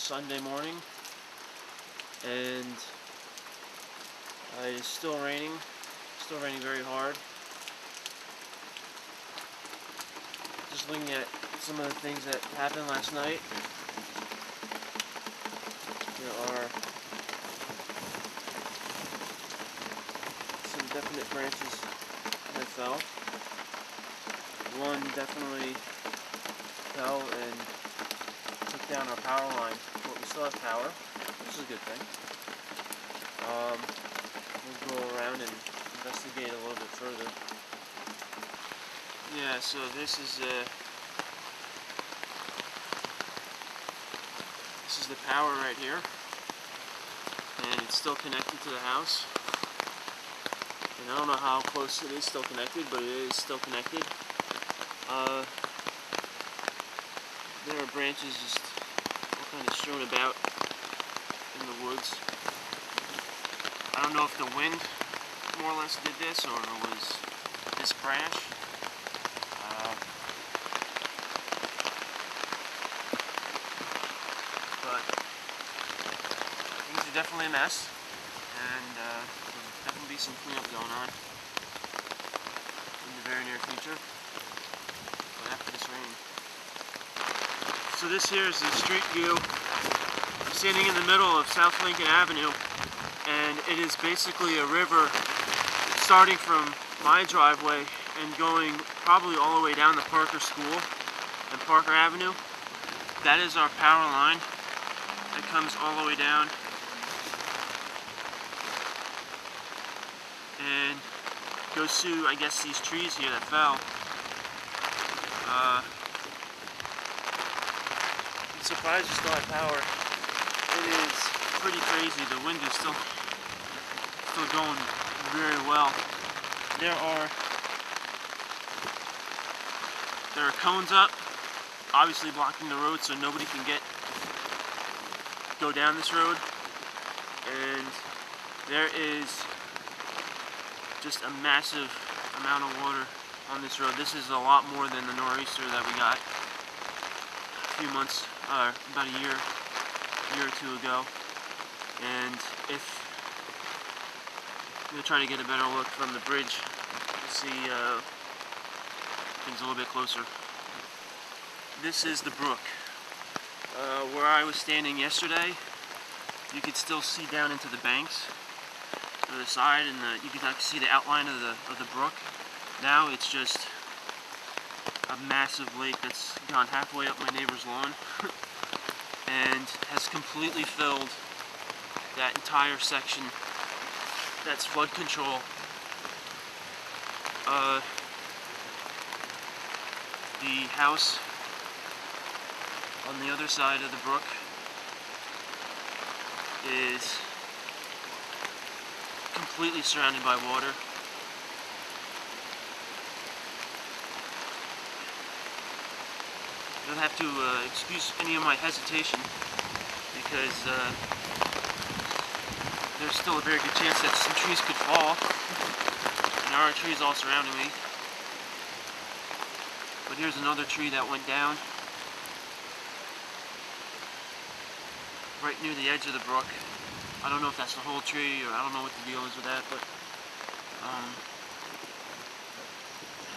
Sunday morning, and it's still raining very hard. Just looking at some of the things that happened last night. There are some definite branches that fell. One definitely fell and took down our power line, but we still have power, which is a good thing. We'll go around and investigate a little bit further. Yeah, so this is the power right here, and it's still connected to the house. And I don't know how close it is still connected, but it is still connected. There are branches just all kind of strewn about in the woods. I don't know if the wind more or less did this, or it was this branch. But things are definitely a mess, and there'll definitely be some cleanup going on in the very near future, but after this rain. So this here is the street view. I'm standing in the middle of South Lincoln Avenue, and it is basically a river starting from my driveway and going probably all the way down to Parker School and Parker Avenue. That is our power line. It comes all the way down and goes through, I guess, these trees here that fell. I'm surprised we still have power. It is pretty crazy. The wind is still going very well. There are cones up, obviously blocking the road so nobody can go down this road. And there is just a massive amount of water on this road. This is a lot more than the nor'easter that we got a few months, about a year or two ago. And if I'm going to try to get a better look from the bridge to see things a little bit closer. This is the brook. Where I was standing yesterday, you could still see down into the banks to the side, and you could see the outline of the brook. Now it's just a massive lake that's gone halfway up my neighbor's lawn and has completely filled that entire section. That's flood control. The house on the other side of the brook is completely surrounded by water. You'll have to excuse any of my hesitation, because there's still a very good chance that some trees could fall. And there are trees all surrounding me. But here's another tree that went down right near the edge of the brook. I don't know if that's the whole tree, or I don't know what the deal is with that, but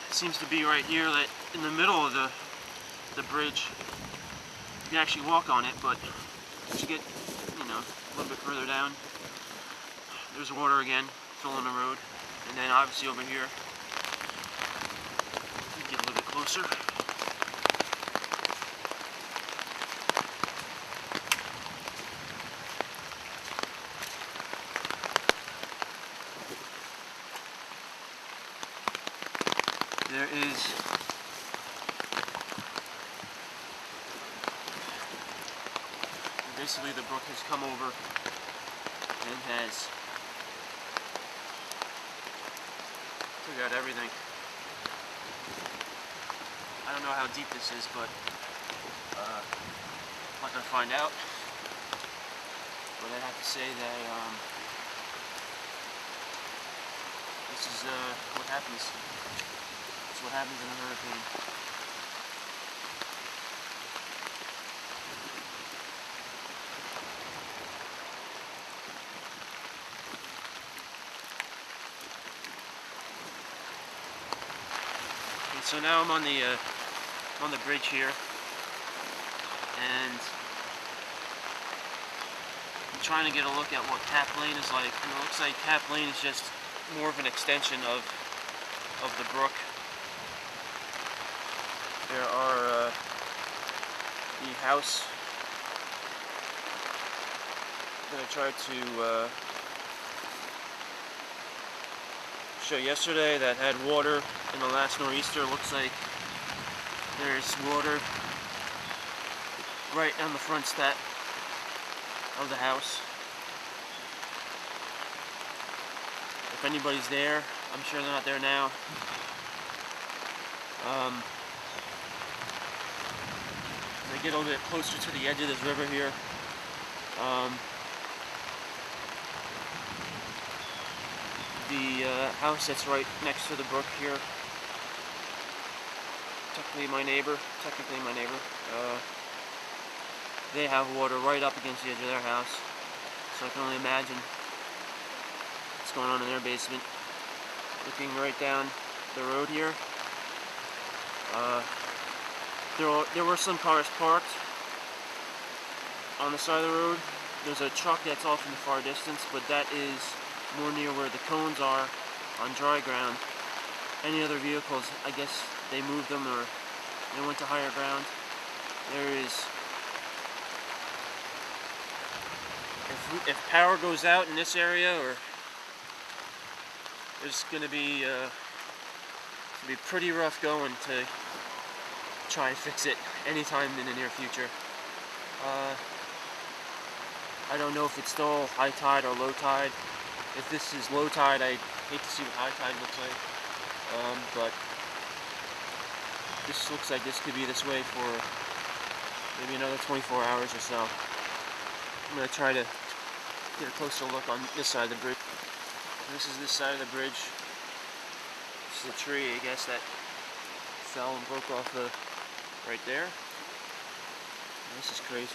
it seems to be right here, that in the middle of the bridge. You can actually walk on it, but as you get, a little bit further down, there's water again filling the road. And then obviously over here, get a little bit closer. There is basically the brook has come over and has took out everything. I don't know how deep this is, but I'm not gonna find out. But I have to say that this is what happens. It's what happens in a hurricane. So now I'm on the bridge here, and I'm trying to get a look at what Cap Lane is like. And it looks like Cap Lane is just more of an extension of the brook. There are the house that I tried to show yesterday that had water in the last nor'easter. Looks like there's water right on the front step of the house. If anybody's there, I'm sure they're not there now. As I get a little bit closer to the edge of this river here, the house that's right next to the brook here, technically my neighbor, they have water right up against the edge of their house, so I can only imagine what's going on in their basement. Looking right down the road here, there were some cars parked on the side of the road. There's a truck that's off in the far distance, but that is more near where the cones are on dry ground. Any other vehicles, I guess they moved them or they went to higher ground. There is, if power goes out in this area, or there's going to be pretty rough going to try and fix it anytime in the near future. I don't know if it's still high tide or low tide. If this is low tide, I hate to see what high tide looks like. But this looks like this could be this way for maybe another 24 hours or so. I'm going to try to get a closer look on this side of the bridge. This is this side of the bridge. This is a tree, I guess, that fell and broke off right there. This is crazy.